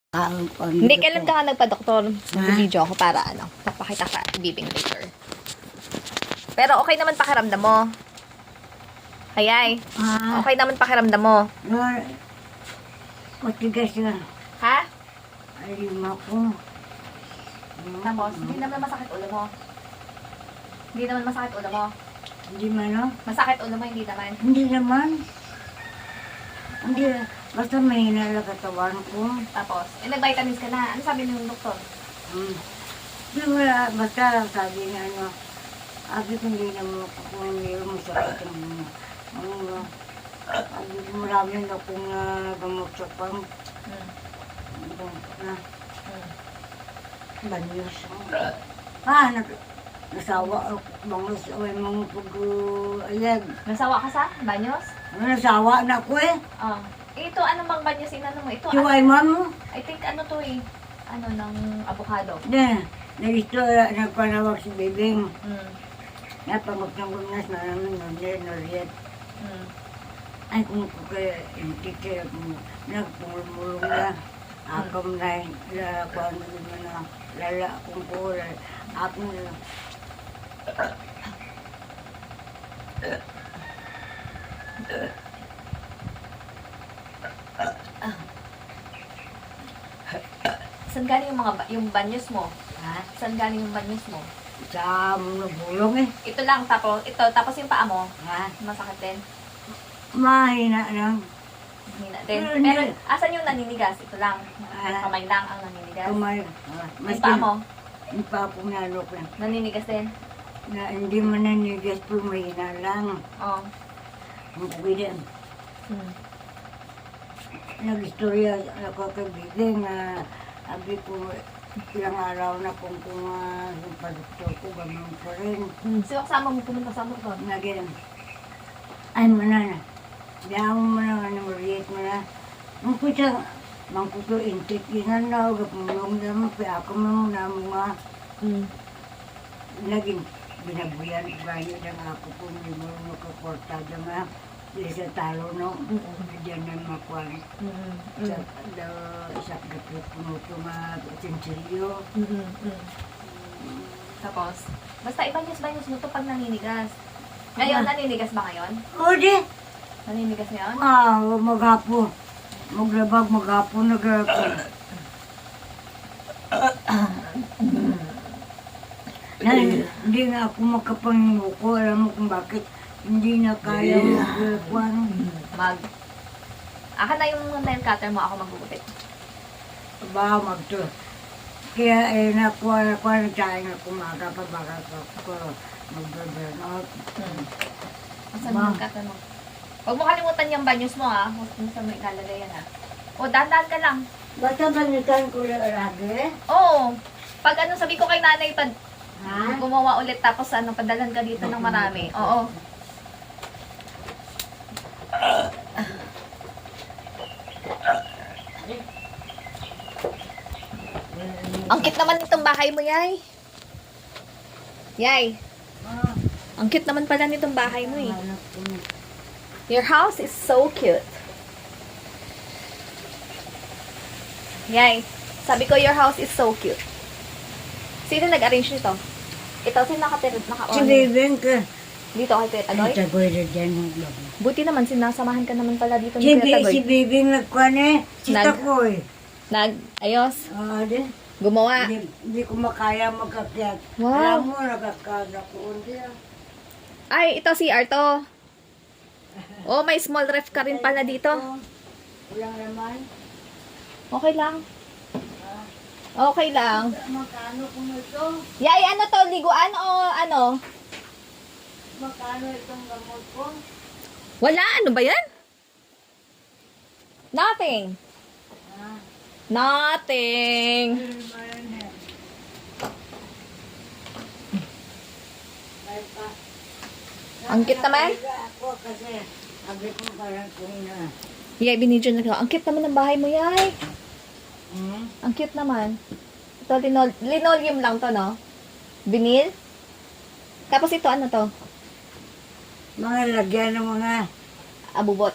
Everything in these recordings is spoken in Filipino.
Hindi, kailan ka nga nagpa-doktor? Nag-video ako para papakita ka ibibing later. Pero okay naman pakiramdam mo. Hayay. Okay naman pakiramdam mo. Matigas na. Ha? Alima ko. Tapos, hindi naman masakit ulo mo. Hindi naman masakit ulo mo. Hindi man, no? Masakit ulo mo, hindi naman. Hindi naman. Hindi. Basta may hinala katawan ko. Tapos, nag-vitamins ka na. Ano sabi ng doktor? Di wala. Basta sabi niya, abi ko hindi naman ako kung mayroon masakit ang abi ko marami na akong gamot sa pang. Banyos. Nasawa ako. Bangos ako yung mga pag-ayag. Nasawa ka sa banyos? Nasawa na ako eh. Oh. Ito, ano bang banyos inano mo? Ito, Siway mo. I think ano to eh. Ano, ng avocado. Nagito, nagpanawag si Bibing. Napangok ng gunas na namin Noriet. Ay, kung ko kaya, hindi kaya nagpumulong na. Akam na kung ano naman na lala kung ko, ako na. Saan galing yung banyos mo? Ha? Saan galing yung banyos mo? Sa bulong eh. Ito lang, tapos yung paa mo, Ha? masakit din. Mahina lang. Hina din. Pero, asan yung naninigas? Ito lang. Ah. Kamay lang ang naninigas. Kumay. Yung paa mo, Yung paa ko nalok lang. naninigas din. Na hindi mo nanigas po mahina lang. Oo. Ang kuwida. Hmm. Nag-istorya ako kaibigan na abi ko ilang araw na kung yung padoktor ko gamang pa rin. So, kasama mo pumunta sa motor. Nagin. Ay mo na. Diyan mo na namuriet mo na. Ang kusa, mangkuto intik yun na gapulong naman pa ako mo na mga naging binabuyan banyo ng ako kung hindi mo makaportada nga. Sa talo no, diyan na makuha. Sa gapit mo ito nga sinsilyo. Tapos, basta ibanyos-banyos mo to pag naninigas. Ngayon, naninigas ba ngayon? O di, Naninigas ngayon? maghapo. Maglabag, maghapo, naghapo. Hindi nga ako makapanginuko. Alam mo kung bakit hindi na kaya Mag. Aka na yung nail cutter mo, ako magugupit. ba magto. Kaya nakuha na tayo na kumaga pa baka ko mag-burn out. Asan yung nail cutter mo? Huwag mo kalimutan yung banyos mo ha. Huwag mo sa may ilalagay yan ha. O, dahan-dahan ka lang. Basta banitan ko lang lagi? Oo. Pag sabi ko kay nanay, Ha? gumawa ulit tapos padalhan ka dito ng marami. Oo. Ang cute naman itong bahay mo, Yay. Yay. Ang cute naman pala nitong bahay mo eh. Your house is so cute. Yay. Sabi ko, your house is so cute. Sino nag-arrange nito? Ito, sino Si Bibing ka. Dito kay Kuya Tagoy? Ay, tagoy na dyan. Buti naman, sinasamahan ka naman pala dito ni Kuya Tagoy. Si Bibing nagkuhan eh. Si Takoy. Ayos. Di. Gumawa. Hindi ko makaya magkakyat. Wow. Alam mo, nagkakada ko. Ay, ito si Arto. Oh, may small ref ka rin pala dito. Walang naman. Okay lang. Okay lang. Magkano kung ito? Yay, ano to? Liguan o ano? Magkano itong gamot ko? Wala, ano ba yan? Nothing. Nothing. Ang cute naman. Ako kasi, sabi ko parang kung na. Yay, binidyo na ko. Ang cute naman ng bahay mo, Yay. Ang cute naman. Ito, linoleum lang to, no? Vinyl. Tapos ito, ano to? Mga lagyan ng mga, Abubot.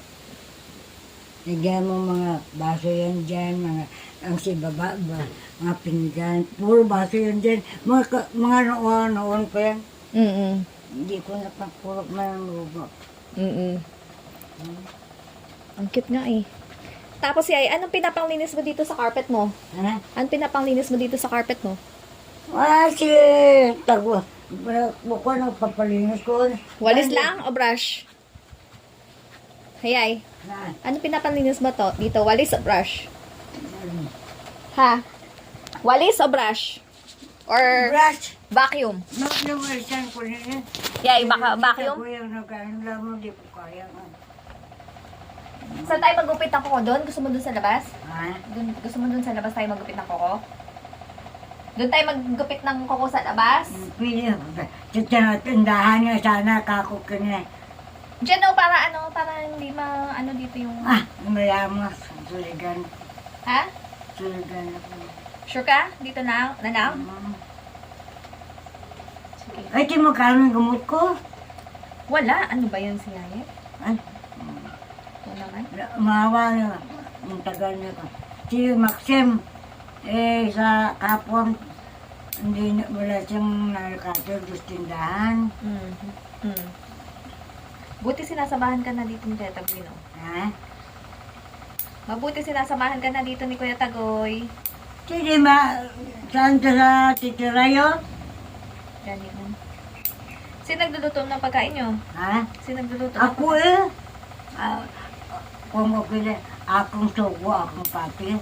lagyan mo mga baso yan dyan, mga ang si baba ba, mga pinggan, puro baso yun din. Mga noon ko yan. Mm-mm. Hindi ko napapurok na ng lubo. Mm-mm. Ang cute nga eh. Tapos yay, anong pinapanglinis mo dito sa carpet mo? Ha? Anong pinapanglinis mo dito sa carpet mo? Si Tago. Buko na papalinis ko. Walis lang o brush? Hayay, Ha? ano pinapanlinis mo to? Dito, walis o brush? Ha? Walis o brush? Or Brush. vacuum? Nawasan ko na yan. Yay, baka vacuum? Ako yung nagkain mo, di ko kaya. Saan tayo magupit ng kuko doon? Gusto mo doon sa labas? Ha? Gusto mo doon sa labas tayo magupit ng kuko? Doon tayo maggupit ng kuko sa labas? Pili. Tindahan niya sana kakok ka niya. Diyan o, para hindi ano dito yung... Mayamos. Suligan. Ha? Suligan ako. Sure ka? Dito na lang? Sige. Ay, di mo kami gamot ko. Wala. Ano ba yun si Yaya? Ay, Wala naman. maawa na. Ang tagal niya ko. Si Maxim, sa kapon, wala siyang nakakasal sa tindahan. Buti sinasamahan ka na dito ni Kuya Tagoy, no? Ha? Mabuti sinasamahan ka na dito ni Kuya Tagoy. Sige saan ka sa titirayo? Gani man. Sino nagluluto ng pagkain nyo? Ha? Sino nagluluto? Ako eh. Kung mo pili, akong sugo, akong pati.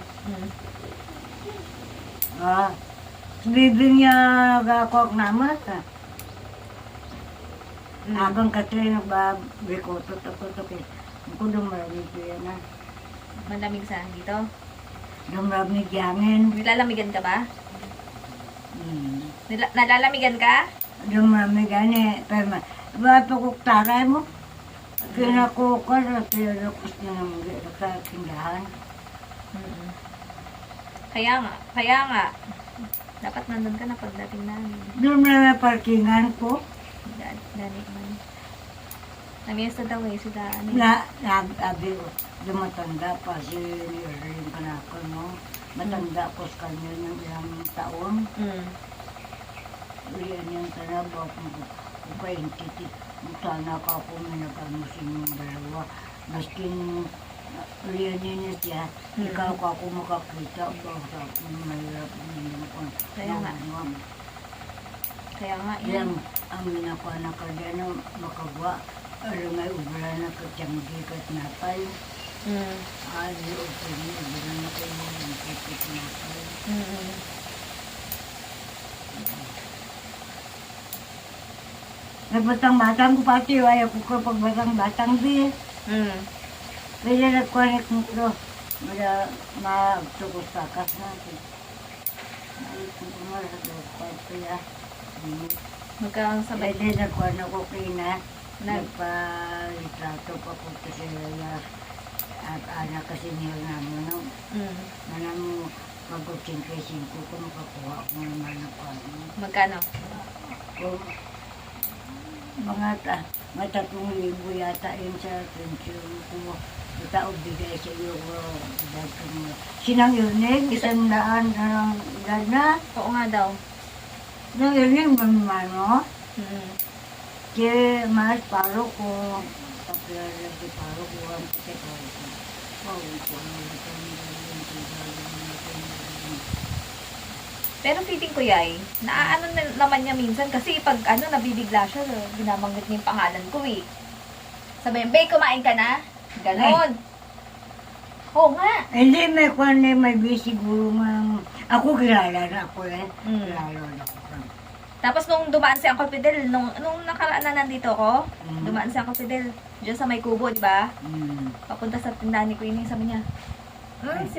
Bibing niya gakok naman. Akong Katrina ba, bikotot ako to. Ako dumarami ko yan na. Malamig sa dito? Dumarami gangin. Nilalamigan ka ba? Nalalamigan ka? Dumarami gani. Pero ba pagkuktaray mo? Kinakukar at pinalukos niya ng sa tindahan. Kaya nga. Dapat nandun ka na pagdating namin. Doon na parkingan ko. Dani man. Namiesta daw eh sila. Sabi ko, dumatanda pa si Rin Kanako, no? Matanda ko sa kanya ng ilang taon. Ulian niyang tanaba kung kaintiti. Sana ka ako minagamusin yung dalawa. Maskin ulian niya siya, ikaw ka ako makakita. Baka ako mahirap niya ko. Kaya nga Yan ang minakuha na kagano makagwa. Alam may ubra na katyanggi kat napay. Ali o pwede ubra na kayo ng kipit napay. Batang-batang ko pati, ayaw ko kapag batang-batang di. Pwede nagkuhanik mo ko. Magtukos takas natin. Ay, kung kumarag ko kaya. Magkang sabay. Pwede nagkuhan ako kina. Nagpa-litrato pa po kasi at anak kasi niya namin. No? Manang pag-85 ko makakuha ko naman ako. Magkano? Mga 3,000 yata yun sa pension ko. Tao bigay sa iyo ko. Sinang Irnig, 100 ng edad na. Oo nga daw. Sinang Irnig, mamano. Kaya mas paro ko. Kapila si paro ko ang pati ko. Pero feeling ko yay, naaano naman niya minsan kasi pag nabibigla siya, binabanggit niya yung pangalan ko eh. Sabi, Bay, kumain ka na? Ganon. Oo nga. Hindi, may siguro mang... Ako kilala na ako eh. Kilala na ako. Tapos nung dumaan si Uncle Fidel, nung nakaraan na nandito ko, dumaan si Uncle Fidel, dyan sa may kubo, di ba? Papunta sa tindahan ni Queenie, sabi niya, si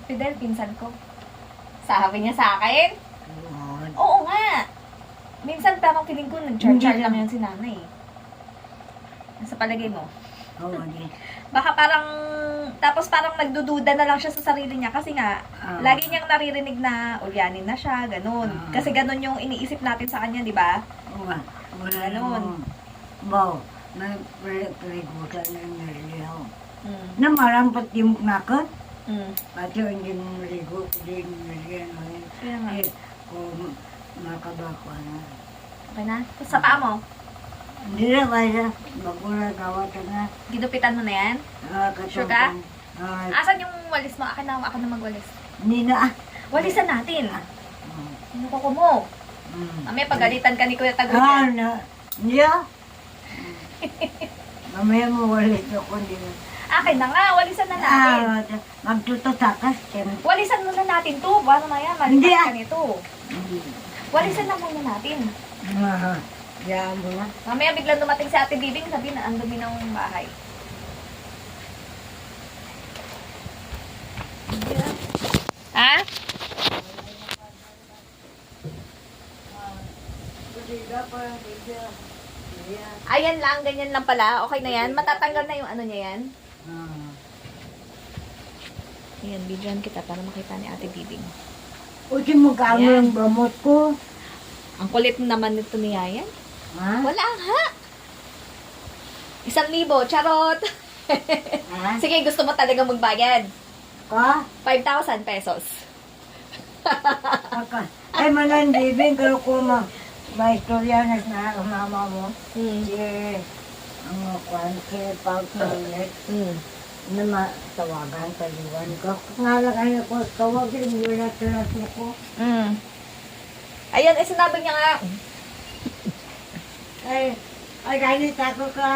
Fidel, pinsan ko. Sabi niya sa akin. Oo nga. Minsan parang feeling ko, nag-char-char lang yun si nanay. Sa palagay mo? Oo, hindi. Baka parang, tapos parang nagdududa na lang siya sa sarili niya kasi nga, lagi niyang naririnig na ulyanin na siya, ganun. Kasi ganun yung iniisip natin sa kanya, di ba? Oo nga. Ganun. Wow, may paligutan na nilihaw. Na marang patimok na ka? Pati hindi mo maligo, hindi mo nilagyan mo yun. Kaya nga. Eh, kung makabako na. Okay na? Tapos sa paa mo, Hindi na kaya, magula kawatan na. ginupitan mo na yan? Sure ka? Asan yung walis mo? Akin na, ako na magwalis. Hindi na. Walisan natin. Ano ko mo? Mamaya pagalitan ka ni Kuya Tagod yan. Na. Hindi ah. Mamaya mo walis ako, hindi na. Akin na nga, walisan na natin. Magtututakas. Walisan muna natin to. Paano na yan? Hindi, Malipas ah. ka nito. Walisan na muna natin. Diyan mo na. Mamaya biglang dumating si Ate Bibing, sabi na ang dumi ng bahay. Ha? Ayan lang, ganyan lang pala. Okay na yan. Matatanggal na yung ano niya yan. Ayan, bidyan kita para makita ni Ate Bibing. Uti mo ka mo yung gamot ko. Ang kulit naman nito ni Yayan. Ha? Wala ha! 1,000, charot! Ha? Sige, gusto mo talaga magbayad. Ka? 5,000 pesos. Aka. Ay, manan, bibing, pero kung may istorya na mama mo, si, ang kwan, si Pag-Toilet, na matawagan, paliwan ko. Nga lang kayo ko, tawagin mo na tulas mo ko. Ayan, sinabi niya nga. Ay, ganit ako ka.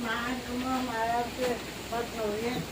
Maan ko mo, marap si Pag-Toilet.